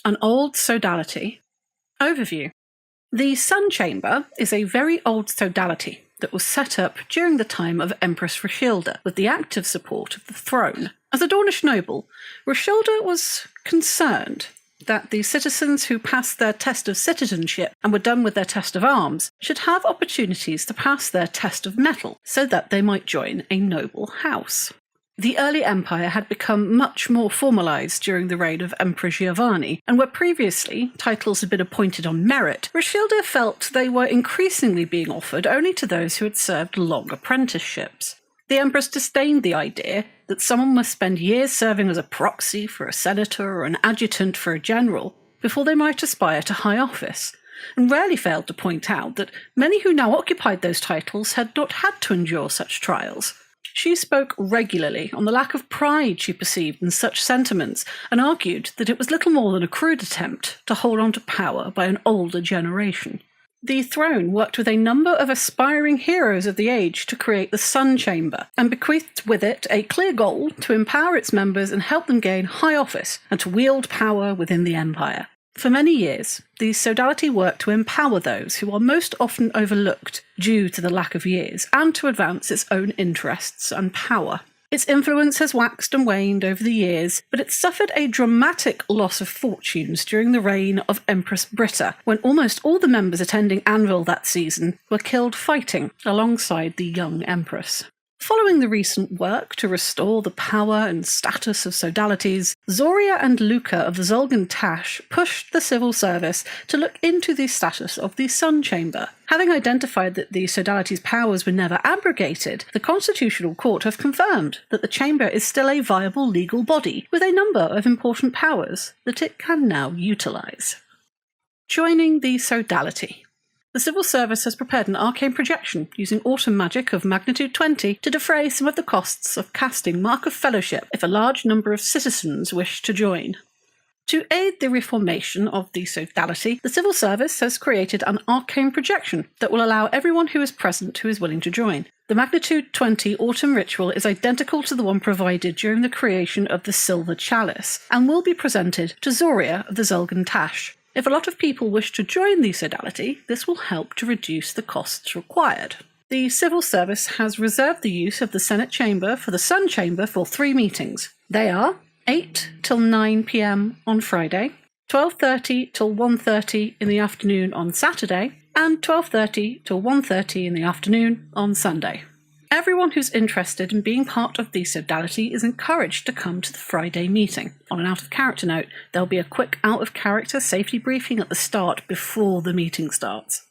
An old sodality. Overview. The Sun Chamber is a very old sodality that was set up during the time of Empress Rochilde with the active support of the throne. As a Dornish noble, Rochilde was concerned that the citizens who passed their test of citizenship and were done with their test of arms should have opportunities to pass their test of mettle so that they might join a noble house. The early empire had become much more formalised during the reign of Emperor Giovanni, and where previously titles had been appointed on merit, Rochilde felt they were increasingly being offered only to those who had served long apprenticeships. The Empress disdained the idea that someone must spend years serving as a proxy for a senator or an adjutant for a general before they might aspire to high office, and rarely failed to point out that many who now occupied those titles had not had to endure such trials. She spoke regularly on the lack of pride she perceived in such sentiments, and argued that it was little more than a crude attempt to hold on to power by an older generation. The throne worked with a number of aspiring heroes of the age to create the Sun Chamber, and bequeathed with it a clear goal to empower its members and help them gain high office and to wield power within the empire. For many years, the sodality worked to empower those who are most often overlooked due to the lack of years, and to advance its own interests and power. Its influence has waxed and waned over the years, but it suffered a dramatic loss of fortunes during the reign of Empress Britta, when almost all the members attending Anvil that season were killed fighting alongside the young Empress. Following the recent work to restore the power and status of sodalities, Zoria and Luca of the Zolgan Tash pushed the civil service to look into the status of the Sun Chamber. Having identified that the sodality's powers were never abrogated, the Constitutional Court have confirmed that the Chamber is still a viable legal body with a number of important powers that it can now utilise. Joining the sodality. The civil service has prepared an arcane projection using autumn magic of magnitude 20 to defray some of the costs of casting Mark of Fellowship if a large number of citizens wish to join. To aid the reformation of the sodality, the civil service has created an arcane projection that will allow everyone who is present who is willing to join. The magnitude 20 autumn ritual is identical to the one provided during the creation of the Silver Chalice, and will be presented to Zoria of the Zolgan Tash. If a lot of people wish to join the sodality, this will help to reduce the costs required. The civil service has reserved the use of the Senate chamber for the Sun Chamber for 3 meetings. They are 8 till 9 p.m. on Friday, 12:30 till 1:30 in the afternoon on Saturday, and 12:30 till 1:30 in the afternoon on Sunday. Everyone who's interested in being part of the sodality is encouraged to come to the Friday meeting. On an out-of-character note, there'll be a quick out-of-character safety briefing at the start before the meeting starts.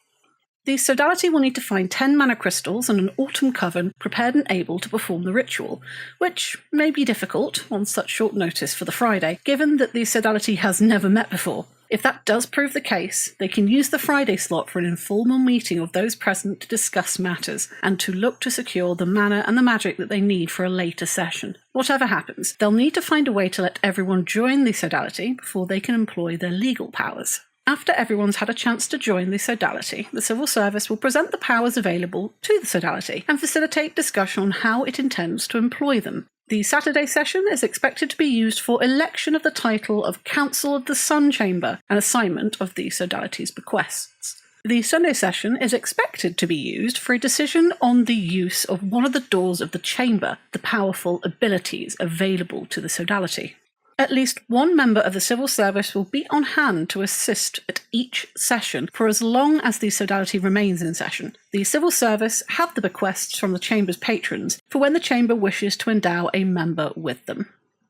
The sodality will need to find 10 mana crystals and an autumn coven prepared and able to perform the ritual, which may be difficult on such short notice for the Friday, given that the sodality has never met before. If that does prove the case, they can use the Friday slot for an informal meeting of those present to discuss matters, and to look to secure the mana and the magic that they need for a later session. Whatever happens, they'll need to find a way to let everyone join the sodality before they can employ their legal powers. After everyone's had a chance to join the sodality, the civil service will present the powers available to the sodality and facilitate discussion on how it intends to employ them. The Saturday session is expected to be used for election of the title of Council of the Sun Chamber and assignment of the sodality's bequests. The Sunday session is expected to be used for a decision on the use of one of the doors of the chamber, the powerful abilities available to the sodality. At least one member of the civil service will be on hand to assist at each session for as long as the sodality remains in session. The civil service have the bequests from the chamber's patrons for when the chamber wishes to endow a member with them.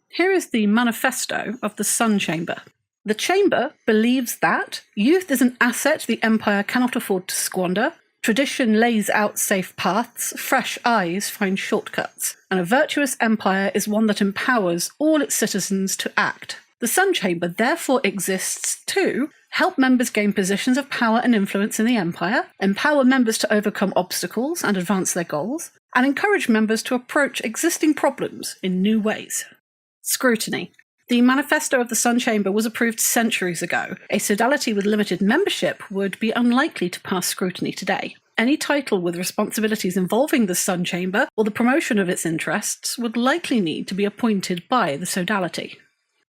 Here is the manifesto of the Sun Chamber. The chamber believes that youth is an asset the empire cannot afford to squander. Tradition lays out safe paths, fresh eyes find shortcuts, and a virtuous empire is one that empowers all its citizens to act. The Sun Chamber therefore exists to help members gain positions of power and influence in the empire, empower members to overcome obstacles and advance their goals, and encourage members to approach existing problems in new ways. Scrutiny. The manifesto of the Sun Chamber was approved centuries ago. A sodality with limited membership would be unlikely to pass scrutiny today. Any title with responsibilities involving the Sun Chamber or the promotion of its interests would likely need to be appointed by the sodality.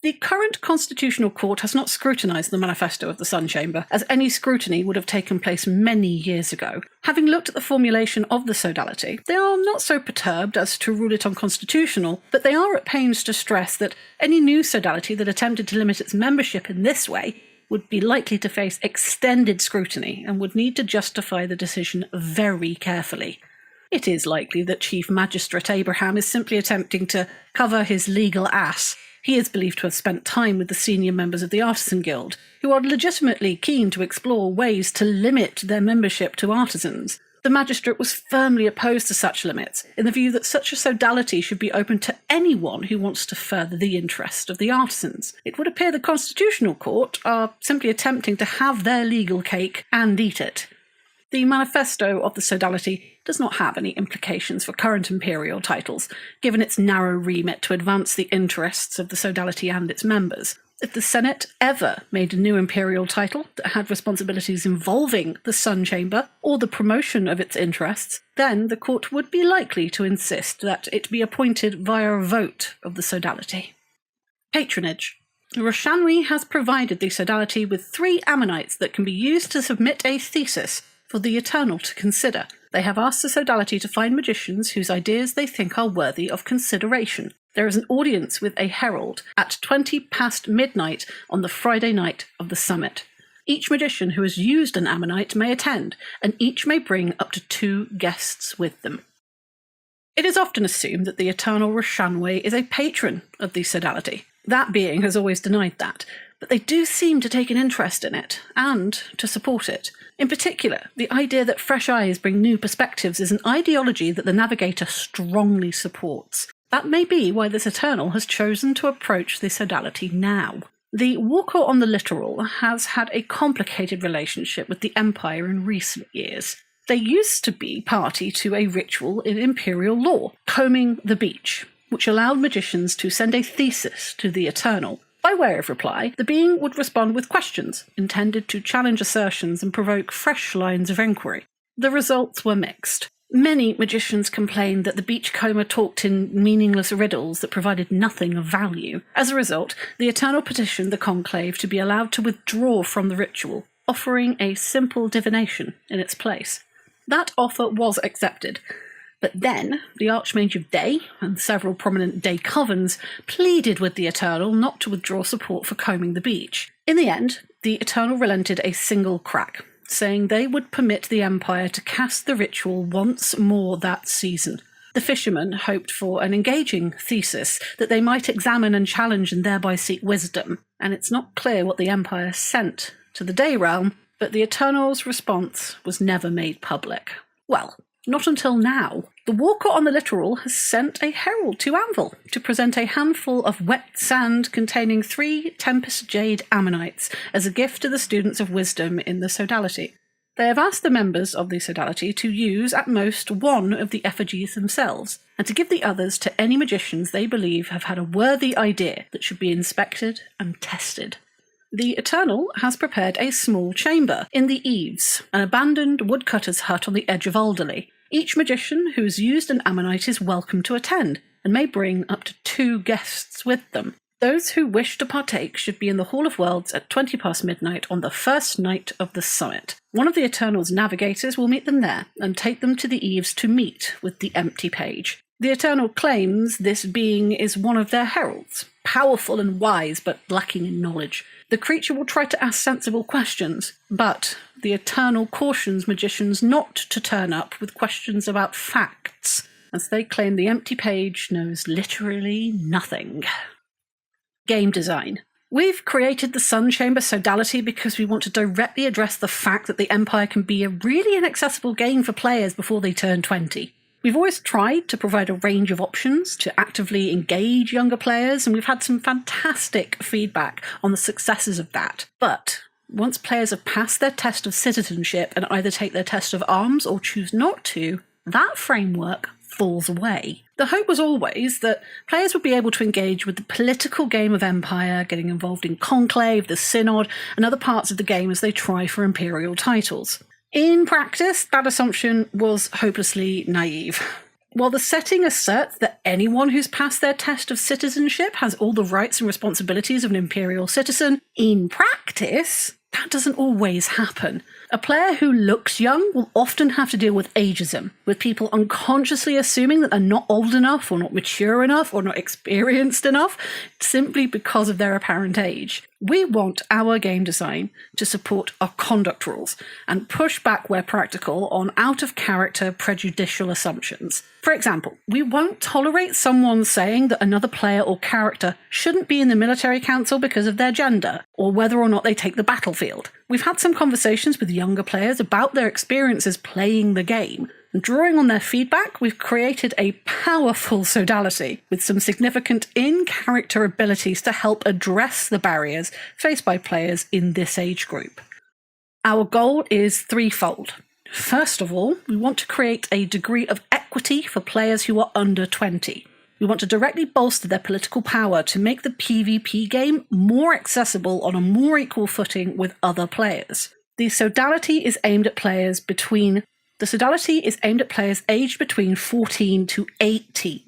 The current Constitutional Court has not scrutinised the manifesto of the Sun Chamber, as any scrutiny would have taken place many years ago. Having looked at the formulation of the Sodality, they are not so perturbed as to rule it unconstitutional, but they are at pains to stress that any new Sodality that attempted to limit its membership in this way would be likely to face extended scrutiny and would need to justify the decision very carefully. It is likely that Chief Magistrate Abraham is simply attempting to cover his legal ass. He is believed to have spent time with the senior members of the Artisan Guild, who are legitimately keen to explore ways to limit their membership to artisans. The magistrate was firmly opposed to such limits, in the view that such a sodality should be open to anyone who wants to further the interest of the artisans. It would appear the Constitutional Court are simply attempting to have their legal cake and eat it. The manifesto of the Sodality does not have any implications for current imperial titles, given its narrow remit to advance the interests of the Sodality and its members. If the Senate ever made a new imperial title that had responsibilities involving the Sun Chamber or the promotion of its interests, then the court would be likely to insist that it be appointed via a vote of the Sodality. Patronage. Roshanwi has provided the Sodality with 3 ammonites that can be used to submit a thesis for the Eternal to consider. They have asked the Sodality to find magicians whose ideas they think are worthy of consideration. There is an audience with a herald at 20 past midnight on the Friday night of the summit. Each magician who has used an ammonite may attend, and each may bring up to 2 guests with them. It is often assumed that the Eternal Roshanwe is a patron of the Sodality. That being has always denied that, but they do seem to take an interest in it, and to support it. In particular, the idea that fresh eyes bring new perspectives is an ideology that the Navigator strongly supports. That may be why this Eternal has chosen to approach the Sodality now. The Walker on the Littoral has had a complicated relationship with the Empire in recent years. They used to be party to a ritual in Imperial law, combing the beach, which allowed magicians to send a thesis to the Eternal. By way of reply, the being would respond with questions intended to challenge assertions and provoke fresh lines of inquiry. The results were mixed. Many magicians complained that the beachcomber talked in meaningless riddles that provided nothing of value. As a result, the Eternal petitioned the Conclave to be allowed to withdraw from the ritual, offering a simple divination in its place. That offer was accepted. But then, the Archmage of Day and several prominent Day covens pleaded with the Eternal not to withdraw support for combing the beach. In the end, the Eternal relented a single crack, saying they would permit the Empire to cast the ritual once more that season. The fishermen hoped for an engaging thesis that they might examine and challenge and thereby seek wisdom, and it's not clear what the Empire sent to the Day realm, but the Eternal's response was never made public. Well, not until now. The Walker on the Littoral has sent a herald to Anvil to present a handful of wet sand containing 3 Tempest Jade ammonites as a gift to the students of wisdom in the Sodality. They have asked the members of the Sodality to use at most 1 of the effigies themselves, and to give the others to any magicians they believe have had a worthy idea that should be inspected and tested. The Eternal has prepared a small chamber in the eaves, an abandoned woodcutter's hut on the edge of Alderley. Each magician who has used an ammonite is welcome to attend, and may bring up to 2 guests with them. Those who wish to partake should be in the Hall of Worlds at 20 past midnight on the first night of the summit. One of the Eternal's navigators will meet them there, and take them to the eaves to meet with the empty page. The Eternal claims this being is one of their heralds, powerful and wise, but lacking in knowledge. The creature will try to ask sensible questions, but the Eternal cautions magicians not to turn up with questions about facts, as they claim the empty page knows literally nothing. Game design. We've created the Sun Chamber Sodality because we want to directly address the fact that the Empire can be a really inaccessible game for players before they turn 20. We've always tried to provide a range of options to actively engage younger players, and we've had some fantastic feedback on the successes of that. But once players have passed their test of citizenship and either take their test of arms or choose not to, that framework falls away. The hope was always that players would be able to engage with the political game of Empire, getting involved in Conclave, the Synod, and other parts of the game as they try for Imperial titles. In practice, that assumption was hopelessly naive. While the setting asserts that anyone who's passed their test of citizenship has all the rights and responsibilities of an imperial citizen, in practice, that doesn't always happen. A player who looks young will often have to deal with ageism, with people unconsciously assuming that they're not old enough or not mature enough or not experienced enough simply because of their apparent age. We want our game design to support our conduct rules and push back where practical on out-of-character prejudicial assumptions. For example, we won't tolerate someone saying that another player or character shouldn't be in the military council because of their gender, or whether or not they take the battlefield. We've had some conversations with younger players about their experiences playing the game, and drawing on their feedback, we've created a powerful Sodality with some significant in-character abilities to help address the barriers faced by players in this age group. Our goal is threefold. First of all, we want to create a degree of equity for players who are under 20. We want to directly bolster their political power to make the PvP game more accessible on a more equal footing with other players. The Sodality is aimed at players aged between 14 to 18,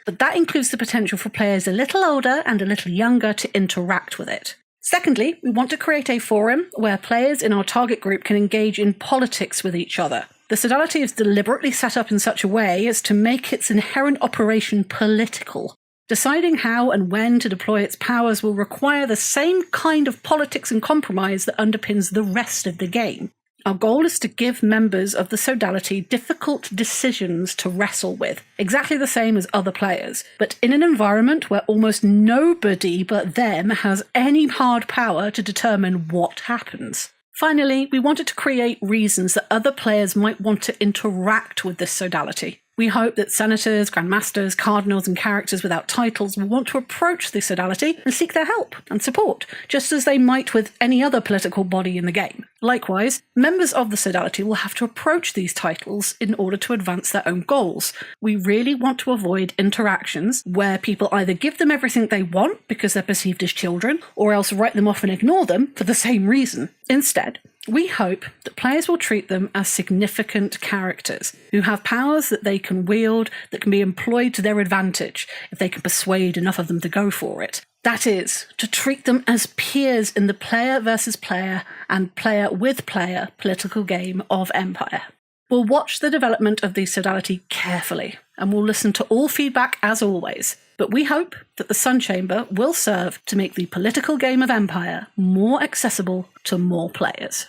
but that includes the potential for players a little older and a little younger to interact with it. Secondly, we want to create a forum where players in our target group can engage in politics with each other. The Sodality is deliberately set up in such a way as to make its inherent operation political. Deciding how and when to deploy its powers will require the same kind of politics and compromise that underpins the rest of the game. Our goal is to give members of the Sodality difficult decisions to wrestle with, exactly the same as other players, but in an environment where almost nobody but them has any hard power to determine what happens. Finally, we wanted to create reasons that other players might want to interact with this Sodality. We hope that senators, grandmasters, cardinals, and characters without titles will want to approach the Sodality and seek their help and support, just as they might with any other political body in the game. Likewise, members of the Sodality will have to approach these titles in order to advance their own goals. We really want to avoid interactions where people either give them everything they want because they're perceived as children, or else write them off and ignore them for the same reason. Instead, we hope that players will treat them as significant characters who have powers that they can wield that can be employed to their advantage if they can persuade enough of them to go for it. That is, to treat them as peers in the player versus player and player with player political game of Empire. We'll watch the development of the Sodality carefully, and we'll listen to all feedback as always, but we hope that the Sun Chamber will serve to make the political game of Empire more accessible to more players.